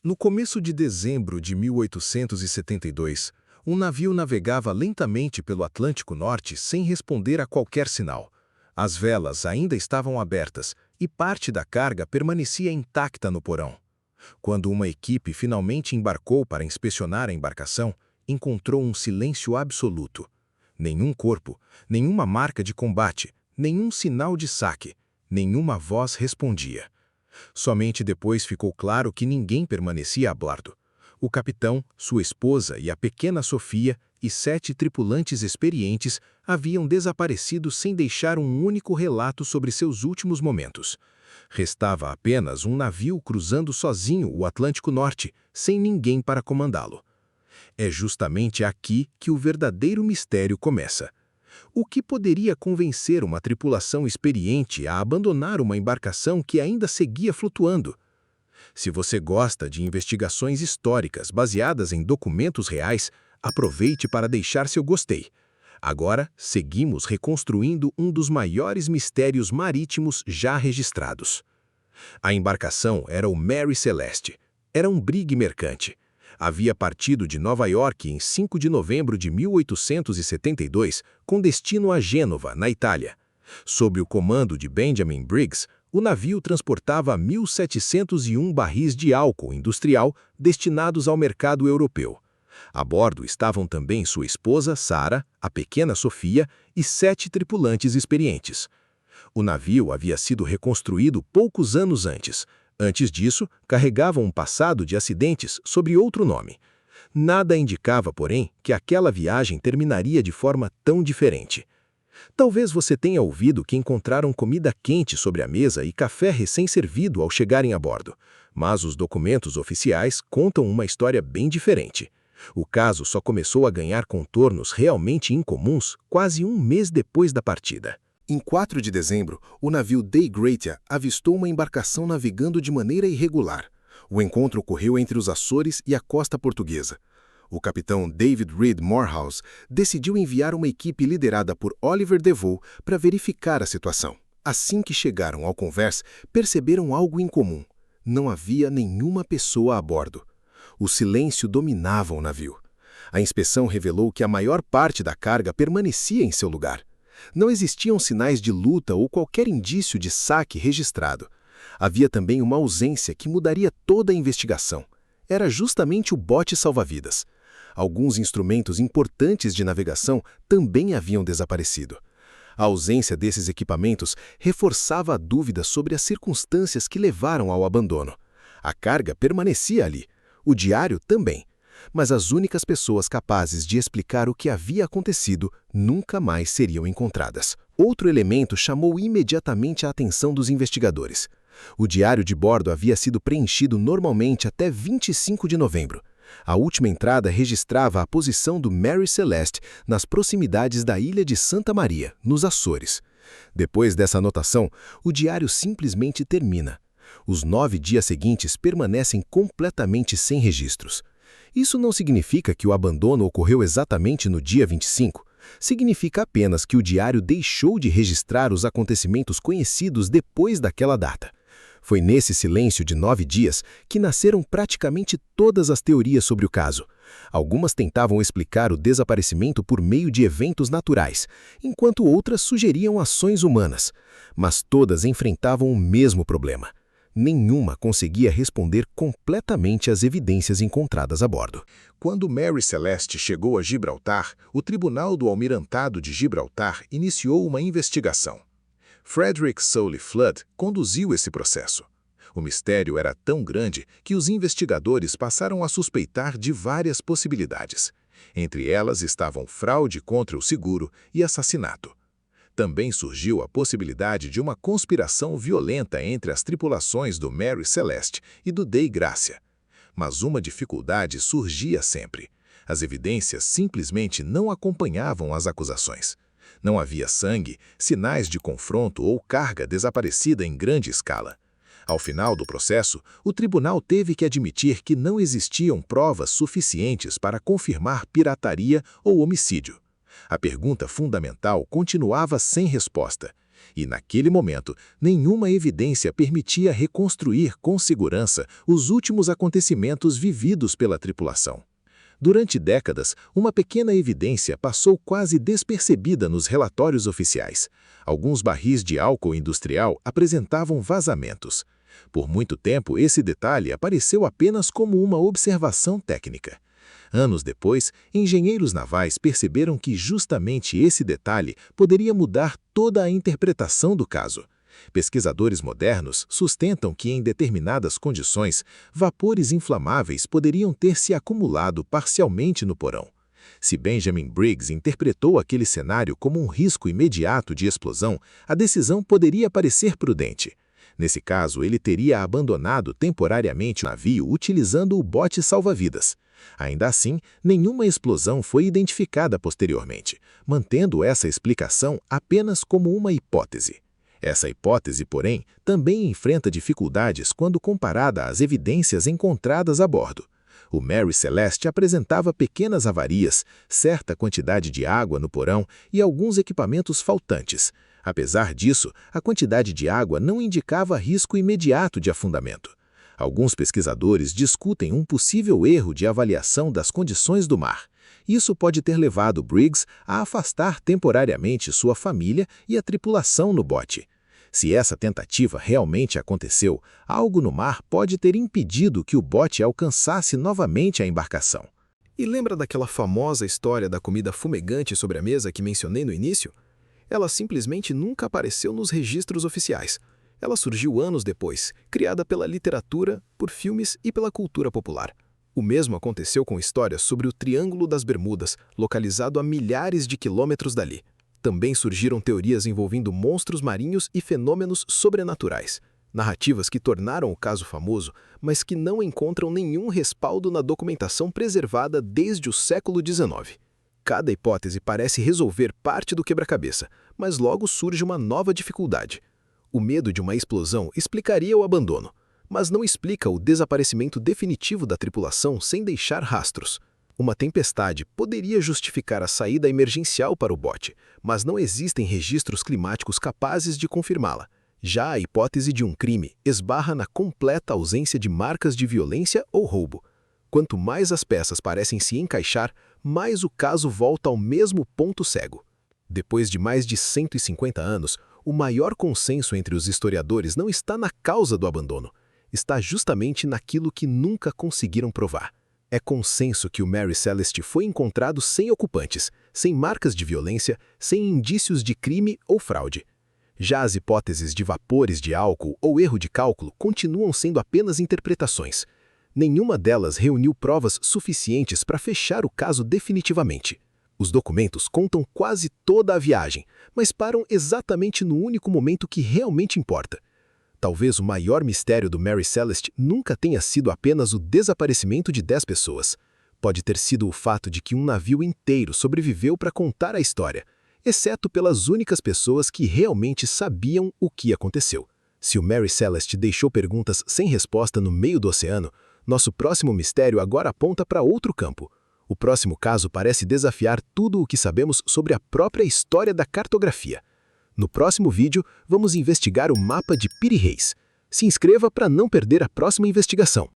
No começo de dezembro de 1872, um navio navegava lentamente pelo Atlântico Norte sem responder a qualquer sinal. As velas ainda estavam abertas e parte da carga permanecia intacta no porão. Quando uma equipe finalmente embarcou para inspecionar a embarcação, encontrou um silêncio absoluto. Nenhum corpo, nenhuma marca de combate, nenhum sinal de saque, nenhuma voz respondia. Somente depois ficou claro que ninguém permanecia a bordo. O capitão, sua esposa e a pequena Sofia e 7 tripulantes experientes haviam desaparecido sem deixar um único relato sobre seus últimos momentos. Restava apenas um navio cruzando sozinho o Atlântico Norte, sem ninguém para comandá-lo. É justamente aqui que o verdadeiro mistério começa. O que poderia convencer uma tripulação experiente a abandonar uma embarcação que ainda seguia flutuando? Se você gosta de investigações históricas baseadas em documentos reais, aproveite para deixar seu gostei. Agora, seguimos reconstruindo um dos maiores mistérios marítimos já registrados. A embarcação era o Mary Celeste. Era um brigue mercante. Havia partido de Nova York em 5 de novembro de 1872, com destino a Gênova, na Itália. Sob o comando de Benjamin Briggs, o navio transportava 1.701 barris de álcool industrial destinados ao mercado europeu. A bordo estavam também sua esposa, Sarah, a pequena Sofia e 7 tripulantes experientes. O navio havia sido reconstruído poucos anos antes. Antes disso, carregava um passado de acidentes sob outro nome. Nada indicava, porém, que aquela viagem terminaria de forma tão diferente. Talvez você tenha ouvido que encontraram comida quente sobre a mesa e café recém-servido ao chegarem a bordo, mas os documentos oficiais contam uma história bem diferente. O caso só começou a ganhar contornos realmente incomuns quase um mês depois da partida. Em 4 de dezembro, o navio Dei Gratia avistou uma embarcação navegando de maneira irregular. O encontro ocorreu entre os Açores e a costa portuguesa. O capitão David Reed Morehouse decidiu enviar uma equipe liderada por Oliver Devoe para verificar a situação. Assim que chegaram ao convés, perceberam algo incomum. Não havia nenhuma pessoa a bordo. O silêncio dominava o navio. A inspeção revelou que a maior parte da carga permanecia em seu lugar. Não existiam sinais de luta ou qualquer indício de saque registrado. Havia também uma ausência que mudaria toda a investigação. Era justamente o bote salva-vidas. Alguns instrumentos importantes de navegação também haviam desaparecido. A ausência desses equipamentos reforçava a dúvida sobre as circunstâncias que levaram ao abandono. A carga permanecia ali, o diário também. Mas as únicas pessoas capazes de explicar o que havia acontecido nunca mais seriam encontradas. Outro elemento chamou imediatamente a atenção dos investigadores. O diário de bordo havia sido preenchido normalmente até 25 de novembro. A última entrada registrava a posição do Mary Celeste nas proximidades da ilha de Santa Maria, nos Açores. Depois dessa anotação, o diário simplesmente termina. Os 9 dias seguintes permanecem completamente sem registros. Isso não significa que o abandono ocorreu exatamente no dia 25. Significa apenas que o diário deixou de registrar os acontecimentos conhecidos depois daquela data. Foi nesse silêncio de 9 dias que nasceram praticamente todas as teorias sobre o caso. Algumas tentavam explicar o desaparecimento por meio de eventos naturais, enquanto outras sugeriam ações humanas. Mas todas enfrentavam o mesmo problema. Nenhuma conseguia responder completamente às evidências encontradas a bordo. Quando Mary Celeste chegou a Gibraltar, o Tribunal do Almirantado de Gibraltar iniciou uma investigação. Frederick Sully Flood conduziu esse processo. O mistério era tão grande que os investigadores passaram a suspeitar de várias possibilidades. Entre elas estavam fraude contra o seguro e assassinato. Também surgiu a possibilidade de uma conspiração violenta entre as tripulações do Mary Celeste e do Dei Gracia. Mas uma dificuldade surgia sempre. As evidências simplesmente não acompanhavam as acusações. Não havia sangue, sinais de confronto ou carga desaparecida em grande escala. Ao final do processo, o tribunal teve que admitir que não existiam provas suficientes para confirmar pirataria ou homicídio. A pergunta fundamental continuava sem resposta. E naquele momento, nenhuma evidência permitia reconstruir com segurança os últimos acontecimentos vividos pela tripulação. Durante décadas, uma pequena evidência passou quase despercebida nos relatórios oficiais. Alguns barris de álcool industrial apresentavam vazamentos. Por muito tempo, esse detalhe apareceu apenas como uma observação técnica. Anos depois, engenheiros navais perceberam que justamente esse detalhe poderia mudar toda a interpretação do caso. Pesquisadores modernos sustentam que, em determinadas condições, vapores inflamáveis poderiam ter se acumulado parcialmente no porão. Se Benjamin Briggs interpretou aquele cenário como um risco imediato de explosão, a decisão poderia parecer prudente. Nesse caso, ele teria abandonado temporariamente o navio utilizando o bote salva-vidas. Ainda assim, nenhuma explosão foi identificada posteriormente, mantendo essa explicação apenas como uma hipótese. Essa hipótese, porém, também enfrenta dificuldades quando comparada às evidências encontradas a bordo. O Mary Celeste apresentava pequenas avarias, certa quantidade de água no porão e alguns equipamentos faltantes. Apesar disso, a quantidade de água não indicava risco imediato de afundamento. Alguns pesquisadores discutem um possível erro de avaliação das condições do mar. Isso pode ter levado Briggs a afastar temporariamente sua família e a tripulação no bote. Se essa tentativa realmente aconteceu, algo no mar pode ter impedido que o bote alcançasse novamente a embarcação. E lembra daquela famosa história da comida fumegante sobre a mesa que mencionei no início? Ela simplesmente nunca apareceu nos registros oficiais. Ela surgiu anos depois, criada pela literatura, por filmes e pela cultura popular. O mesmo aconteceu com histórias sobre o Triângulo das Bermudas, localizado a milhares de quilômetros dali. Também surgiram teorias envolvendo monstros marinhos e fenômenos sobrenaturais. Narrativas que tornaram o caso famoso, mas que não encontram nenhum respaldo na documentação preservada desde o século XIX. Cada hipótese parece resolver parte do quebra-cabeça, mas logo surge uma nova dificuldade. O medo de uma explosão explicaria o abandono, mas não explica o desaparecimento definitivo da tripulação sem deixar rastros. Uma tempestade poderia justificar a saída emergencial para o bote, mas não existem registros climáticos capazes de confirmá-la. Já a hipótese de um crime esbarra na completa ausência de marcas de violência ou roubo. Quanto mais as peças parecem se encaixar, mais o caso volta ao mesmo ponto cego. Depois de mais de 150 anos, o maior consenso entre os historiadores não está na causa do abandono, está justamente naquilo que nunca conseguiram provar. É consenso que o Mary Celeste foi encontrado sem ocupantes, sem marcas de violência, sem indícios de crime ou fraude. Já as hipóteses de vapores de álcool ou erro de cálculo continuam sendo apenas interpretações. Nenhuma delas reuniu provas suficientes para fechar o caso definitivamente. Os documentos contam quase toda a viagem, mas param exatamente no único momento que realmente importa. Talvez o maior mistério do Mary Celeste nunca tenha sido apenas o desaparecimento de 10 pessoas. Pode ter sido o fato de que um navio inteiro sobreviveu para contar a história, exceto pelas únicas pessoas que realmente sabiam o que aconteceu. Se o Mary Celeste deixou perguntas sem resposta no meio do oceano, nosso próximo mistério agora aponta para outro campo. O próximo caso parece desafiar tudo o que sabemos sobre a própria história da cartografia. No próximo vídeo, vamos investigar o mapa de Piri Reis. Se inscreva para não perder a próxima investigação.